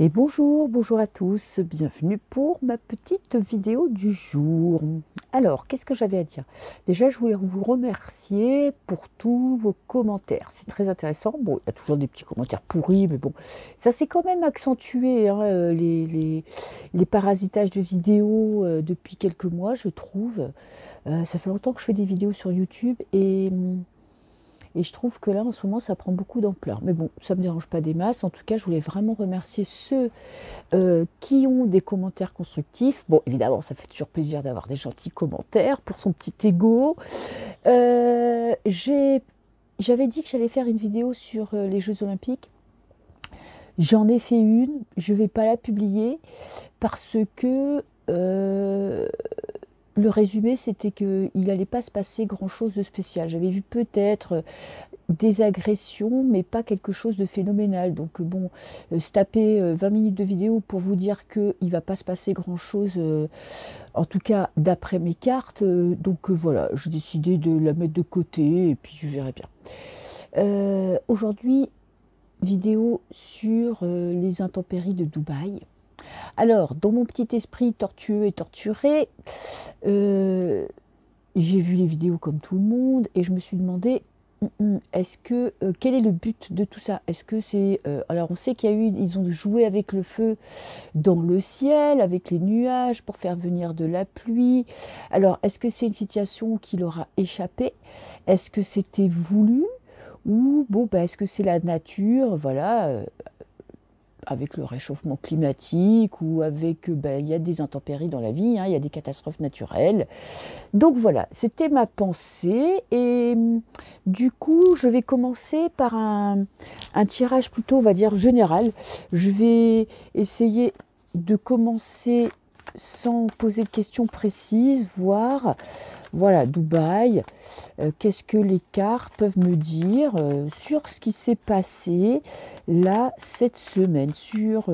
Et bonjour à tous, bienvenue pour ma petite vidéo du jour. Alors, qu'est-ce que j'avais à dire? Déjà, je voulais vous remercier pour tous vos commentaires. C'est très intéressant. Bon, il y a toujours des petits commentaires pourris, mais bon, ça s'est quand même accentué, hein, les parasitages de vidéos depuis quelques mois, je trouve. Ça fait longtemps que je fais des vidéos sur YouTube et je trouve que là, en ce moment, ça prend beaucoup d'ampleur. Mais bon, ça ne me dérange pas des masses. En tout cas, je voulais vraiment remercier ceux qui ont des commentaires constructifs. Bon, évidemment, ça fait toujours plaisir d'avoir des gentils commentaires pour son petit ego. J'avais dit que j'allais faire une vidéo sur les Jeux Olympiques. J'en ai fait une. Je ne vais pas la publier parce que le résumé, c'était qu'il n'allait pas se passer grand-chose de spécial. J'avais vu peut-être des agressions, mais pas quelque chose de phénoménal. Donc bon, se taper 20 minutes de vidéo pour vous dire qu'il ne va pas se passer grand-chose, en tout cas d'après mes cartes. Donc voilà, j'ai décidé de la mettre de côté et puis je verrai bien. Aujourd'hui, vidéo sur les intempéries de Dubaï. Alors, dans mon petit esprit tortueux et torturé, j'ai vu les vidéos comme tout le monde et je me suis demandé est-ce que quel est le but de tout ça? Est-ce que c'est alors on sait qu'il y a eu, ils ont joué avec le feu dans le ciel, avec les nuages pour faire venir de la pluie. Alors est-ce que c'est une situation qui leur a échappé? Est-ce que c'était voulu? Ou bon, est-ce que c'est la nature, voilà, avec le réchauffement climatique ou avec, il y a des intempéries dans la vie, hein, il y a des catastrophes naturelles. Donc voilà, c'était ma pensée et du coup, je vais commencer par un tirage plutôt, on va dire, général. Je vais essayer de commencer sans poser de questions précises, voir, voilà, Dubaï, qu'est-ce que les cartes peuvent me dire sur ce qui s'est passé là cette semaine, sur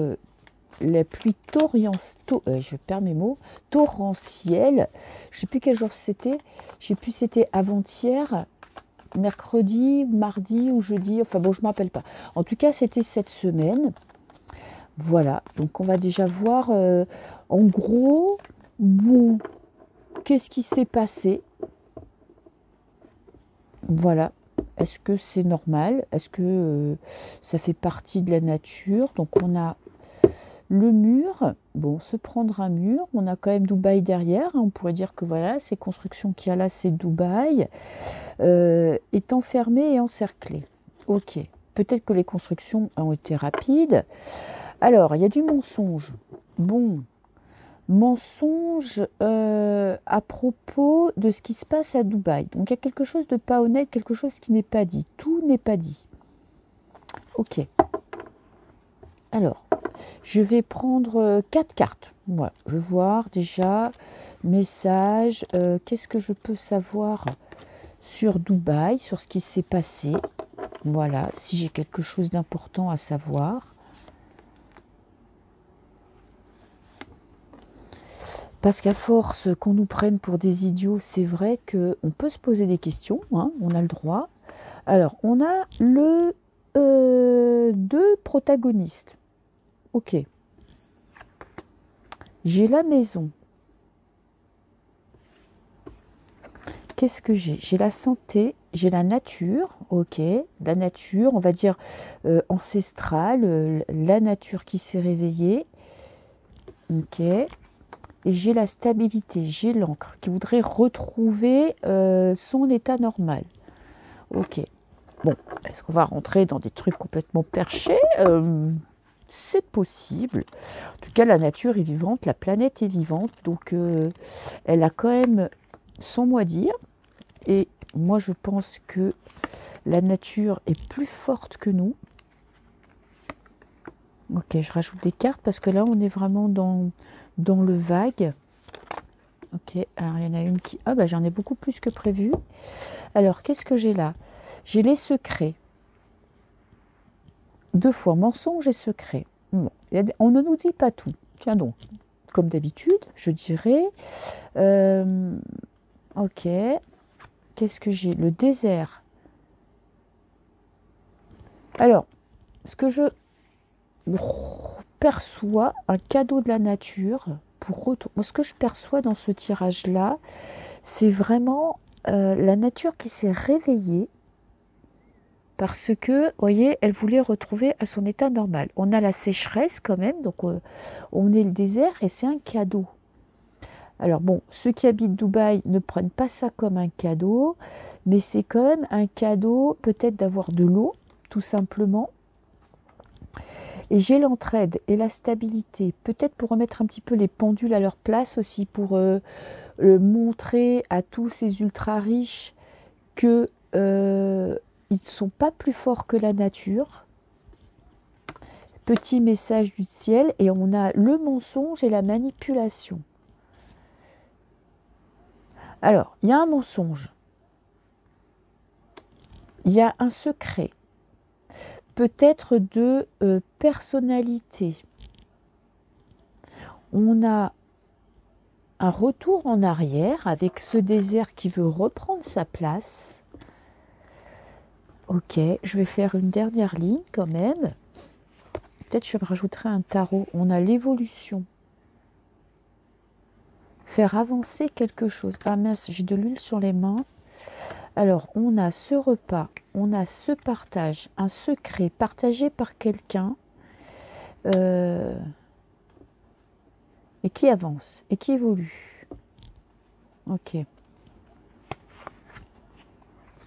la pluie je perds mes mots, torrentielle. Je ne sais plus quel jour c'était. Je sais plus si c'était avant-hier, mercredi, mardi ou jeudi. Enfin bon, je ne me rappelle pas. En tout cas, c'était cette semaine. Voilà. Donc on va déjà voir en gros, bon, qu'est-ce qui s'est passé. Voilà. Est-ce que c'est normal? Est-ce que ça fait partie de la nature? Donc on a le mur, bon, se prendre un mur, on a quand même Dubaï derrière, hein, on pourrait dire que voilà, ces constructions qu'il y a là, c'est Dubaï, est enfermé et encerclé. Ok, peut-être que les constructions ont été rapides. Alors, il y a du mensonge. Bon, mensonge à propos de ce qui se passe à Dubaï. Donc, il y a quelque chose de pas honnête, quelque chose qui n'est pas dit. Tout n'est pas dit. Ok. Alors, je vais prendre 4 cartes. Voilà, je vais voir déjà message. Qu'est-ce que je peux savoir sur Dubaï, sur ce qui s'est passé? Voilà, si j'ai quelque chose d'important à savoir. Parce qu'à force qu'on nous prenne pour des idiots, c'est vrai qu'on peut se poser des questions, hein, on a le droit. Alors, on a le 2 protagonistes. Ok. J'ai la maison. Qu'est-ce que j'ai? J'ai la santé, j'ai la nature, ok. La nature, on va dire ancestrale, la nature qui s'est réveillée, ok. Et j'ai la stabilité, j'ai l'encre qui voudrait retrouver son état normal, ok. Bon, est-ce qu'on va rentrer dans des trucs complètement perchés? C'est possible. En tout cas, la nature est vivante, la planète est vivante, donc elle a quand même son mot à dire. Et moi, je pense que la nature est plus forte que nous. Ok, je rajoute des cartes parce que là, on est vraiment dans le vague. Ok, alors il y en a une qui... Ah, j'en ai beaucoup plus que prévu. Alors, qu'est-ce que j'ai là? J'ai les secrets. 2 fois mensonge et secret. Bon, on ne nous dit pas tout. Tiens donc, comme d'habitude, je dirais. Ok. Qu'est-ce que j'ai? Le désert. Alors, ce que je... perçois un cadeau de la nature moi, ce que je perçois dans ce tirage-là, c'est vraiment la nature qui s'est réveillée parce que, vous voyez, elle voulait retrouver à son état normal. On a la sécheresse quand même, donc on est le désert et c'est un cadeau. Alors bon, ceux qui habitent Dubaï ne prennent pas ça comme un cadeau, mais c'est quand même un cadeau peut-être d'avoir de l'eau, tout simplement. Et j'ai l'entraide et la stabilité, peut-être pour remettre un petit peu les pendules à leur place aussi, pour montrer à tous ces ultra riches que ils ne sont pas plus forts que la nature. Petit message du ciel, et on a le mensonge et la manipulation. Alors, il y a un mensonge, il y a un secret, peut-être de personnalité. On a un retour en arrière avec ce désert qui veut reprendre sa place. Ok, je vais faire une dernière ligne quand même. Peut-être je me rajouterai un tarot. On a l'évolution. Faire avancer quelque chose. Ah mince, j'ai de l'huile sur les mains. Alors, on a ce repas, on a ce partage, un secret partagé par quelqu'un et qui avance, et qui évolue. Ok.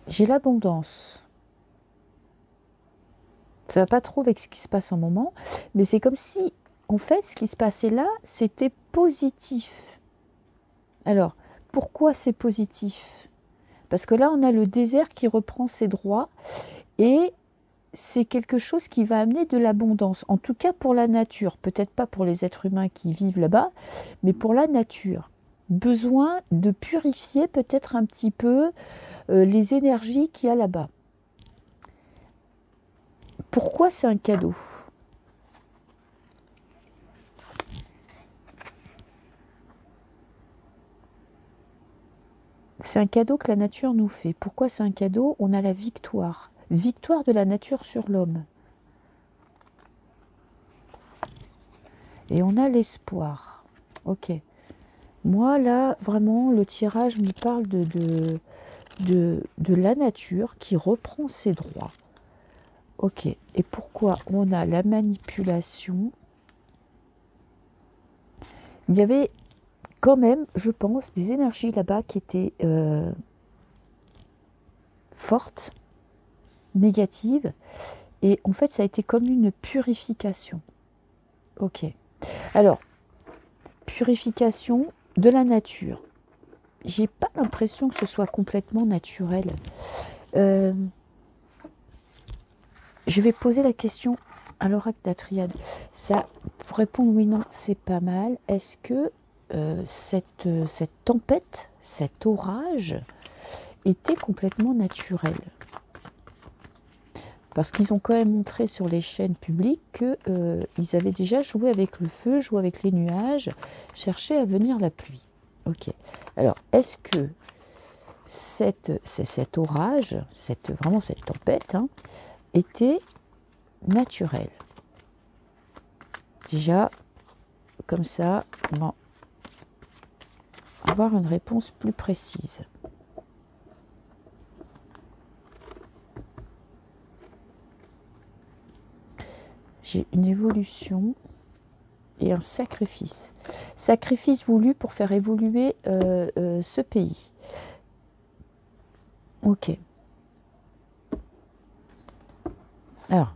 J'ai l'abondance. Ça va pas trop avec ce qui se passe en moment, mais c'est comme si, en fait, ce qui se passait là, c'était positif. Alors, pourquoi c'est positif? Parce que là, on a le désert qui reprend ses droits et c'est quelque chose qui va amener de l'abondance. En tout cas pour la nature, peut-être pas pour les êtres humains qui vivent là-bas, mais pour la nature. Besoin de purifier peut-être un petit peu les énergies qu'il y a là-bas. Pourquoi c'est un cadeau? C'est un cadeau que la nature nous fait. Pourquoi c'est un cadeau? On a la victoire. Victoire de la nature sur l'homme. Et on a l'espoir. Ok. Moi, là, vraiment, le tirage me parle de la nature qui reprend ses droits. Ok. Et pourquoi on a la manipulation? Il y avait quand même, je pense, des énergies là-bas qui étaient fortes, négatives. Et en fait, ça a été comme une purification. Ok. Alors, purification de la nature. J'ai pas l'impression que ce soit complètement naturel. Je vais poser la question à l'oracle d'Atriade. Ça, pour répondre oui, non, c'est pas mal. Est-ce que cette tempête, cet orage était complètement naturel? Parce qu'ils ont quand même montré sur les chaînes publiques qu'ils avaient déjà joué avec le feu, joué avec les nuages, cherché à venir la pluie. Ok. Alors, est-ce que cet orage, vraiment cette tempête, était naturelle? Déjà, comme ça, on va avoir une réponse plus précise. J'ai une évolution et un sacrifice. Sacrifice voulu pour faire évoluer ce pays. Ok. Alors,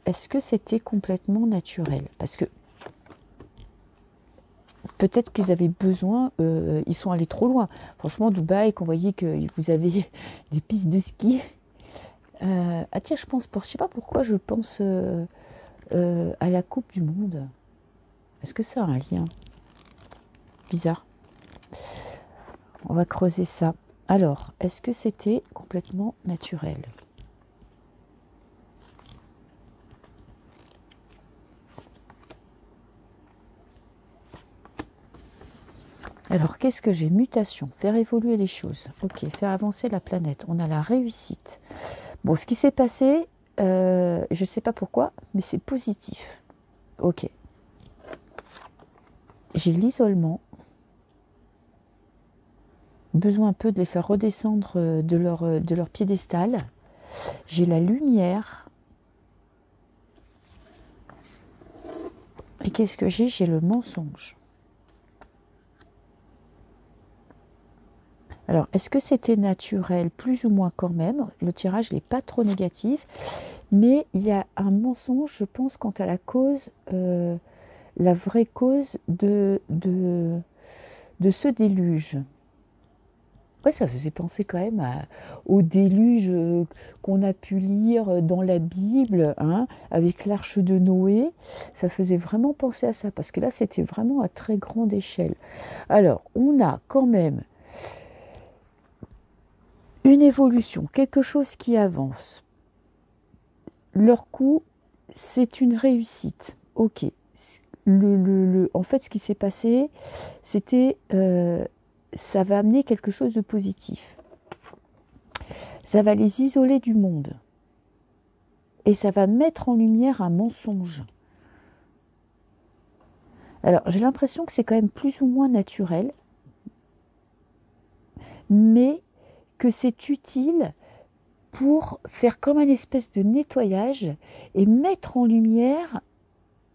est-ce que c'était complètement naturel? Parce que peut-être qu'ils avaient besoin, ils sont allés trop loin. Franchement, Dubaï, quand vous voyez que vous avez des pistes de ski. Ah tiens, je sais pas pourquoi je pense à la Coupe du Monde. Est-ce que ça a un lien? Bizarre. On va creuser ça. Alors, est-ce que c'était complètement naturel? Alors, qu'est-ce que j'ai? Mutation, faire évoluer les choses. Ok, faire avancer la planète. On a la réussite. Bon, ce qui s'est passé, je ne sais pas pourquoi, mais c'est positif. Ok. j'ai besoin un peu de les faire redescendre de leur piédestal. J'ai la lumière. Et qu'est-ce que j'ai? J'ai le mensonge. Alors, est-ce que c'était naturel? Plus ou moins quand même. Le tirage n'est pas trop négatif. Mais il y a un mensonge, je pense, quant à la cause, la vraie cause de ce déluge. Ouais, ça faisait penser quand même au déluge qu'on a pu lire dans la Bible, hein, avec l'arche de Noé. Ça faisait vraiment penser à ça, parce que là, c'était vraiment à très grande échelle. Alors, on a quand même une évolution, quelque chose qui avance. Leur coup, c'est une réussite. Ok. En fait, ce qui s'est passé, c'était... ça va amener quelque chose de positif. Ça va les isoler du monde. Et ça va mettre en lumière un mensonge. Alors, j'ai l'impression que c'est quand même plus ou moins naturel, mais que c'est utile pour faire comme un espèce de nettoyage et mettre en lumière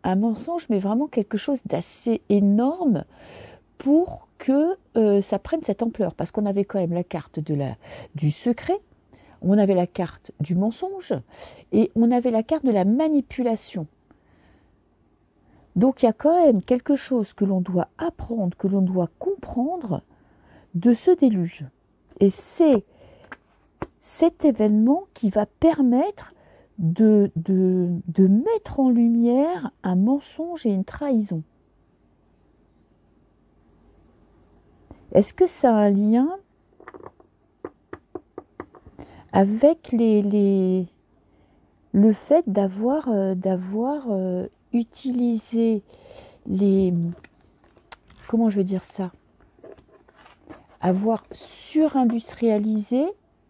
un mensonge, mais vraiment quelque chose d'assez énorme pour que ça prenne cette ampleur. Parce qu'on avait quand même la carte du secret, on avait la carte du mensonge et on avait la carte de la manipulation. Donc il y a quand même quelque chose que l'on doit apprendre, que l'on doit comprendre de ce déluge. Et c'est cet événement qui va permettre de mettre en lumière un mensonge et une trahison. Est-ce que ça a un lien avec le fait d'avoir utilisé comment je vais dire ça, avoir surindustrialisé,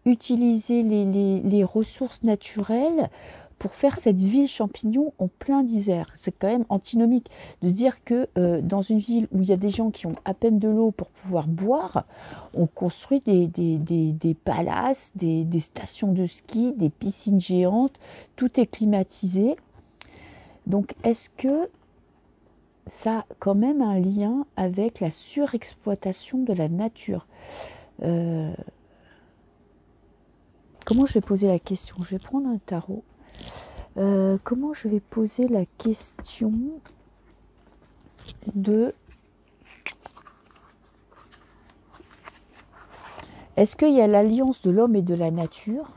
utilisé les ressources naturelles pour faire cette ville champignon en plein désert. C'est quand même antinomique de se dire que dans une ville où il y a des gens qui ont à peine de l'eau pour pouvoir boire, on construit des palaces, des stations de ski, des piscines géantes, tout est climatisé. Donc est-ce que ça a quand même un lien avec la surexploitation de la nature? Comment je vais poser la question? Je vais prendre un tarot. Comment je vais poser la question de... Est-ce qu'il y a l'alliance de l'homme et de la nature?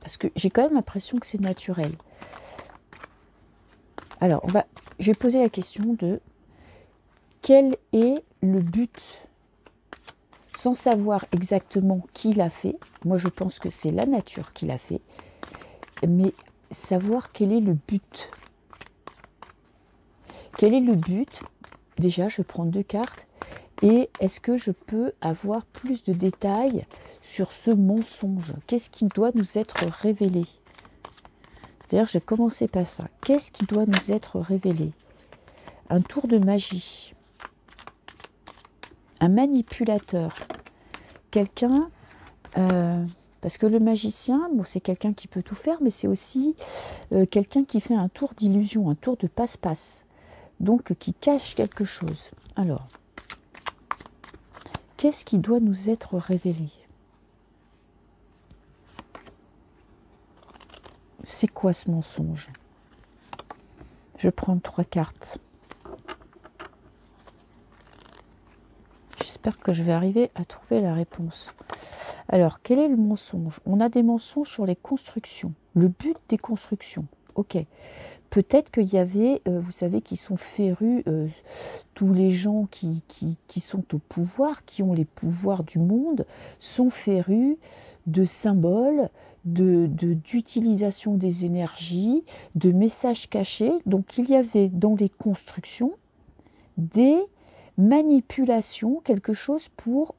Parce que j'ai quand même l'impression que c'est naturel. Alors, je vais poser la question de quel est le but, sans savoir exactement qui l'a fait. Moi, je pense que c'est la nature qui l'a fait. Mais savoir quel est le but. Quel est le but? Déjà, je prends 2 cartes. Et est-ce que je peux avoir plus de détails sur ce mensonge? Qu'est-ce qui doit nous être révélé? D'ailleurs, j'ai commencé par ça. Qu'est-ce qui doit nous être révélé? Un tour de magie. Un manipulateur. Quelqu'un... parce que le magicien, bon, c'est quelqu'un qui peut tout faire, mais c'est aussi quelqu'un qui fait un tour d'illusion, un tour de passe-passe. Donc, qui cache quelque chose. Alors, qu'est-ce qui doit nous être révélé? C'est quoi ce mensonge? Je vais prendre 3 cartes. J'espère que je vais arriver à trouver la réponse. Alors, quel est le mensonge? On a des mensonges sur les constructions. Le but des constructions. Ok. Peut-être qu'il y avait, vous savez, qui sont férus, tous les gens qui sont au pouvoir, qui ont les pouvoirs du monde, sont férus de symboles, d'utilisation des énergies, de messages cachés. Donc, il y avait dans les constructions des manipulations, quelque chose pour...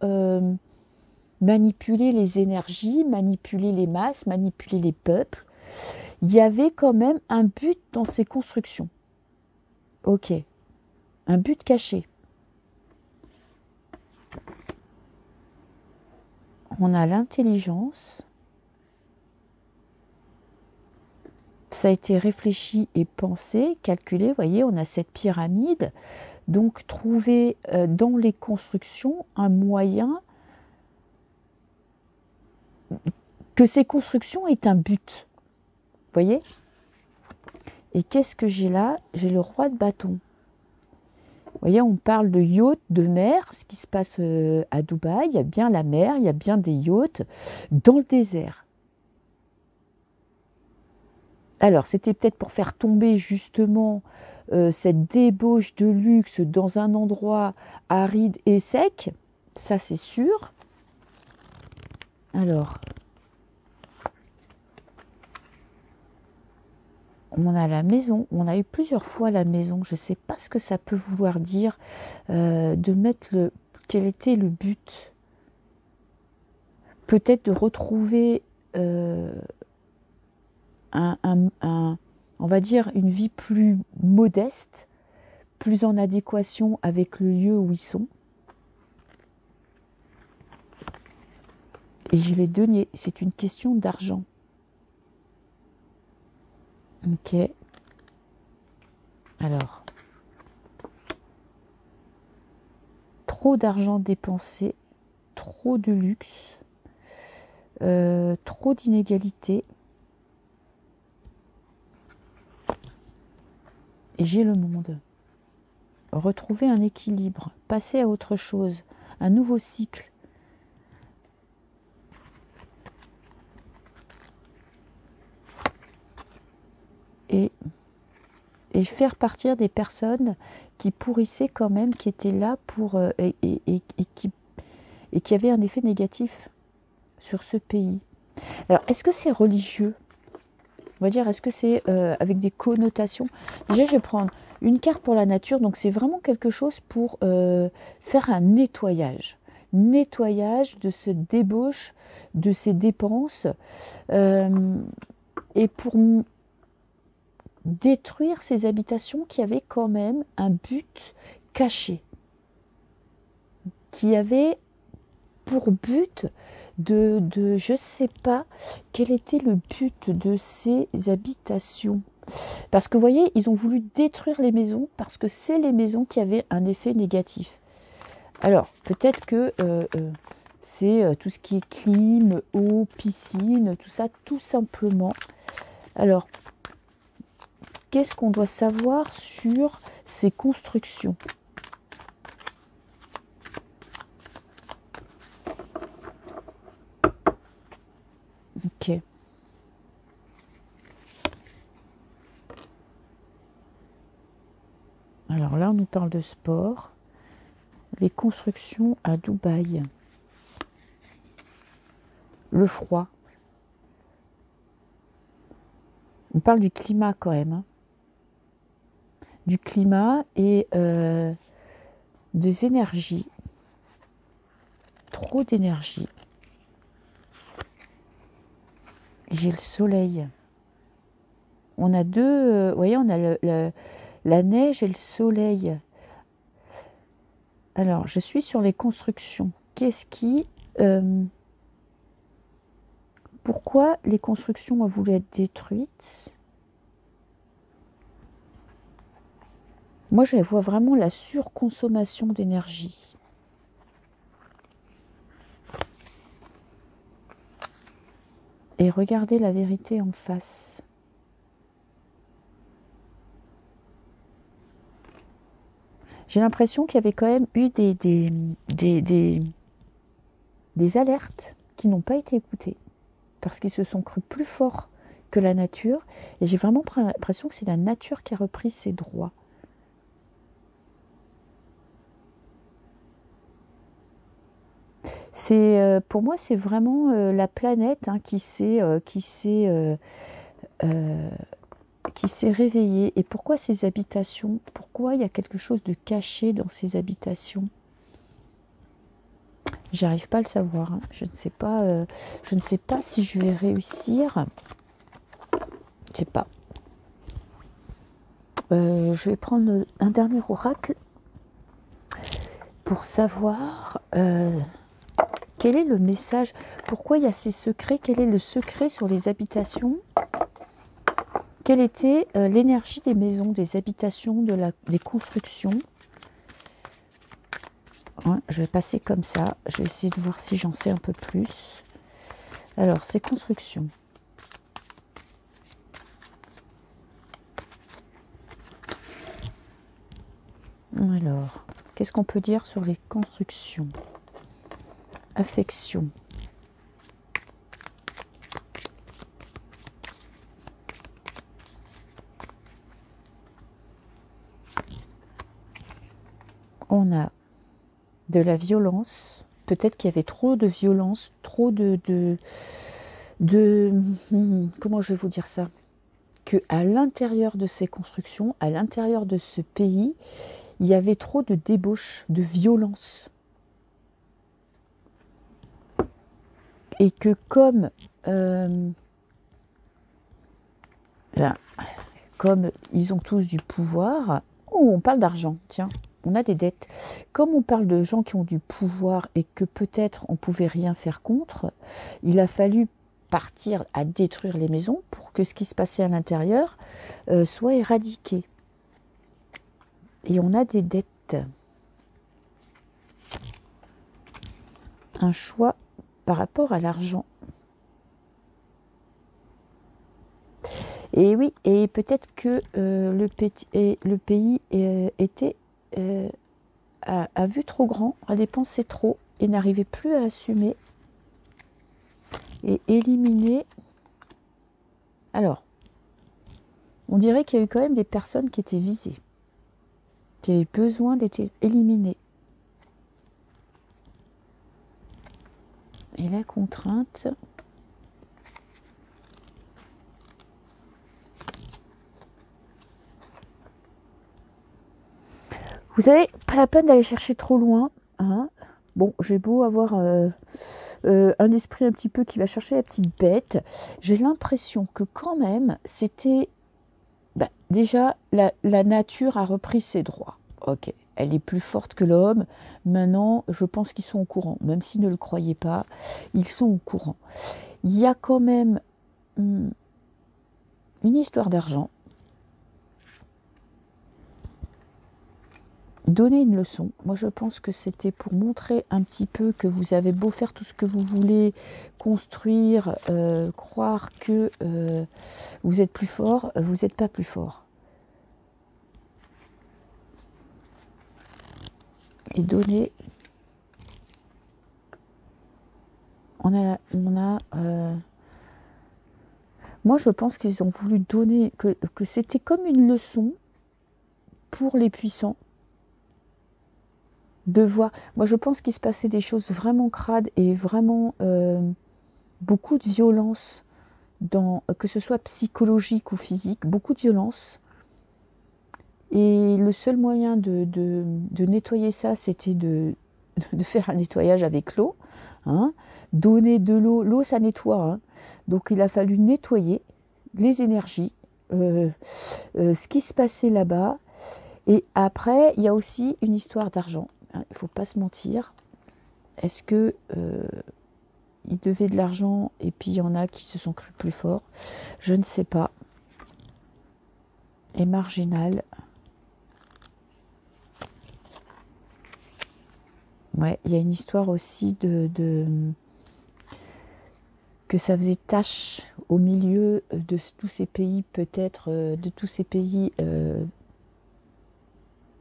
manipuler les énergies, manipuler les masses, manipuler les peuples. Il y avait quand même un but dans ces constructions. Ok. un but caché. On a l'intelligence. Ça a été réfléchi et pensé, calculé. Vous voyez, on a cette pyramide. Donc, trouver dans les constructions un moyen que ces constructions aient un but. Vous voyez? Et qu'est-ce que j'ai là? J'ai le roi de bâton. Vous voyez, on parle de yacht, de mer, ce qui se passe à Dubaï. Il y a bien la mer, il y a bien des yachts dans le désert. Alors, c'était peut-être pour faire tomber justement cette débauche de luxe dans un endroit aride et sec. Ça, c'est sûr. Alors, on a la maison. On a eu plusieurs fois la maison. Je ne sais pas ce que ça peut vouloir dire de mettre le... Quel était le but? Peut-être de retrouver... on va dire une vie plus modeste, plus en adéquation avec le lieu où ils sont. Et j'ai les deniers, c'est une question d'argent. Ok. Alors. Trop d'argent dépensé, trop de luxe, trop d'inégalités. Et j'ai le monde. Retrouver un équilibre, passer à autre chose, un nouveau cycle. Et faire partir des personnes qui pourrissaient quand même, qui étaient là pour et qui avaient un effet négatif sur ce pays. Alors, est-ce que c'est religieux? On va dire, est-ce que c'est avec des connotations? Déjà, je vais prendre une carte pour la nature. Donc, c'est vraiment quelque chose pour faire un nettoyage. Nettoyage de cette débauche, de ces dépenses. Et pour détruire ces habitations qui avaient quand même un but caché. Qui avait pour but de je ne sais pas quel était le but de ces habitations. Parce que vous voyez, ils ont voulu détruire les maisons parce que c'est les maisons qui avaient un effet négatif. Alors, peut-être que c'est tout ce qui est clim, eau, piscine, tout ça, tout simplement. Alors, qu'est-ce qu'on doit savoir sur ces constructions ? Ok. Alors là, on nous parle de sport. Les constructions à Dubaï. Le froid. On parle du climat quand même. Hein. Du climat et des énergies. Trop d'énergie. J'ai le soleil. On a deux... vous voyez, on a la neige et le soleil. Alors, je suis sur les constructions. Qu'est-ce qui... pourquoi les constructions ont voulu être détruites? Moi, je vois vraiment la surconsommation d'énergie. Et regardez la vérité en face. J'ai l'impression qu'il y avait quand même eu des alertes qui n'ont pas été écoutées. Parce qu'ils se sont crus plus forts que la nature. Et j'ai vraiment l'impression que c'est la nature qui a repris ses droits. Pour moi, c'est vraiment la planète hein, qui s'est réveillée. Et pourquoi ces habitations? Pourquoi il y a quelque chose de caché dans ces habitations? J'arrive pas à le savoir. Hein. Je ne sais pas si je vais réussir. Je sais pas. Je vais prendre un dernier oracle pour savoir quel est le message, pourquoi il y a ces secrets, quel est le secret sur les habitations, quelle était l'énergie des maisons, des habitations, des constructions. Ouais, je vais passer comme ça, je vais essayer de voir si j'en sais un peu plus. Alors, ces constructions. Alors, qu'est-ce qu'on peut dire sur les constructions? Affection. On a de la violence. Peut-être qu'il y avait trop de violence, trop comment je vais vous dire ça? Que à l'intérieur de ces constructions, à l'intérieur de ce pays, il y avait trop de débauche, de violence. Et que comme ils ont tous du pouvoir, on parle d'argent, tiens, on a des dettes. Comme on parle de gens qui ont du pouvoir et que peut-être on ne pouvait rien faire contre, il a fallu partir à détruire les maisons pour que ce qui se passait à l'intérieur soit éradiqué. Et on a des dettes. Un choix par rapport à l'argent. Et oui, et peut-être que le pays a vu trop grand, a dépensé trop et n'arrivait plus à assumer et éliminer. Alors, on dirait qu'il y a eu quand même des personnes qui étaient visées, qui avaient besoin d'être éliminées. Et la contrainte. Vous savez, pas la peine d'aller chercher trop loin. Hein. Bon, j'ai beau avoir un esprit un petit peu qui va chercher la petite bête. J'ai l'impression que quand même, c'était... déjà, la nature a repris ses droits. Ok, elle est plus forte que l'homme. Maintenant, je pense qu'ils sont au courant. Même s'ils ne le croyaient pas, ils sont au courant. Il y a quand même une histoire d'argent. Donner une leçon. Moi, je pense que c'était pour montrer un petit peu que vous avez beau faire tout ce que vous voulez, construire, croire que vous êtes plus fort, vous n'êtes pas plus fort. Et donner... Moi, je pense qu'ils ont voulu donner, que c'était comme une leçon pour les puissants. De voir. Moi, je pense qu'il se passait des choses vraiment crades et vraiment beaucoup de violence, que ce soit psychologique ou physique, beaucoup de violence. Et le seul moyen de nettoyer ça, c'était de faire un nettoyage avec l'eau. Hein, donner de l'eau. L'eau, ça nettoie. Hein. Donc, il a fallu nettoyer les énergies, ce qui se passait là-bas. Et après, il y a aussi une histoire d'argent. Il ne faut pas se mentir. Est-ce que ils devaient de l'argent et puis il y en a qui se sont crus plus forts? Je ne sais pas. Et marginal. Ouais, il y a une histoire aussi que ça faisait tache au milieu de tous ces pays, peut-être de tous ces pays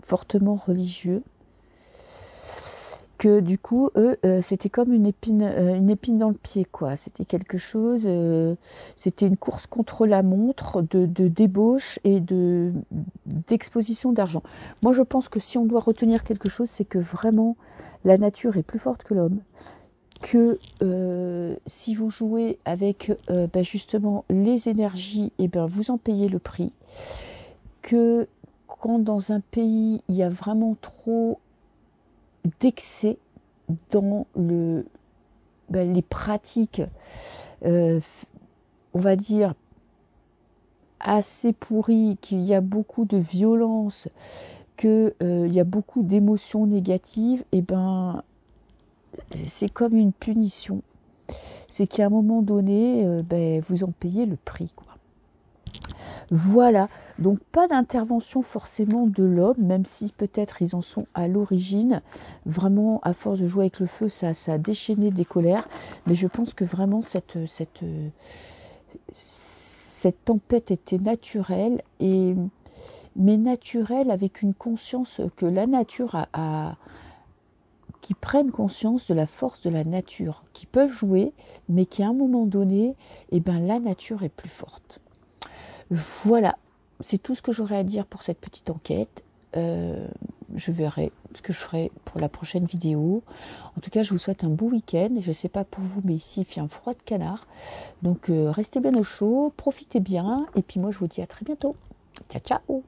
fortement religieux. Que du coup, eux, c'était comme une épine dans le pied, quoi. C'était quelque chose, c'était une course contre la montre de débauche et d'exposition d'argent. Moi, je pense que si on doit retenir quelque chose, c'est que vraiment, la nature est plus forte que l'homme. Que si vous jouez avec justement les énergies, et vous en payez le prix. Que quand dans un pays, il y a vraiment trop d'excès dans les pratiques, on va dire, assez pourries, qu'il y a beaucoup de violence, qu'il y a beaucoup d'émotions négatives, et ben c'est comme une punition. C'est qu'à un moment donné, ben, vous en payez le prix, quoi. Voilà, donc pas d'intervention forcément de l'homme, même si peut-être ils en sont à l'origine. Vraiment, à force de jouer avec le feu, ça a déchaîné des colères. Mais je pense que vraiment cette tempête était naturelle, mais naturelle avec une conscience que la nature qui prennent conscience de la force de la nature, qui peuvent jouer, mais qui à un moment donné, eh ben, la nature est plus forte. Voilà, c'est tout ce que j'aurais à dire pour cette petite enquête. Je verrai ce que je ferai pour la prochaine vidéo. En tout cas, je vous souhaite un beau week-end. Je ne sais pas pour vous, mais ici, il fait un froid de canard. Donc, restez bien au chaud, profitez bien. Et puis moi, je vous dis à très bientôt. Ciao, ciao!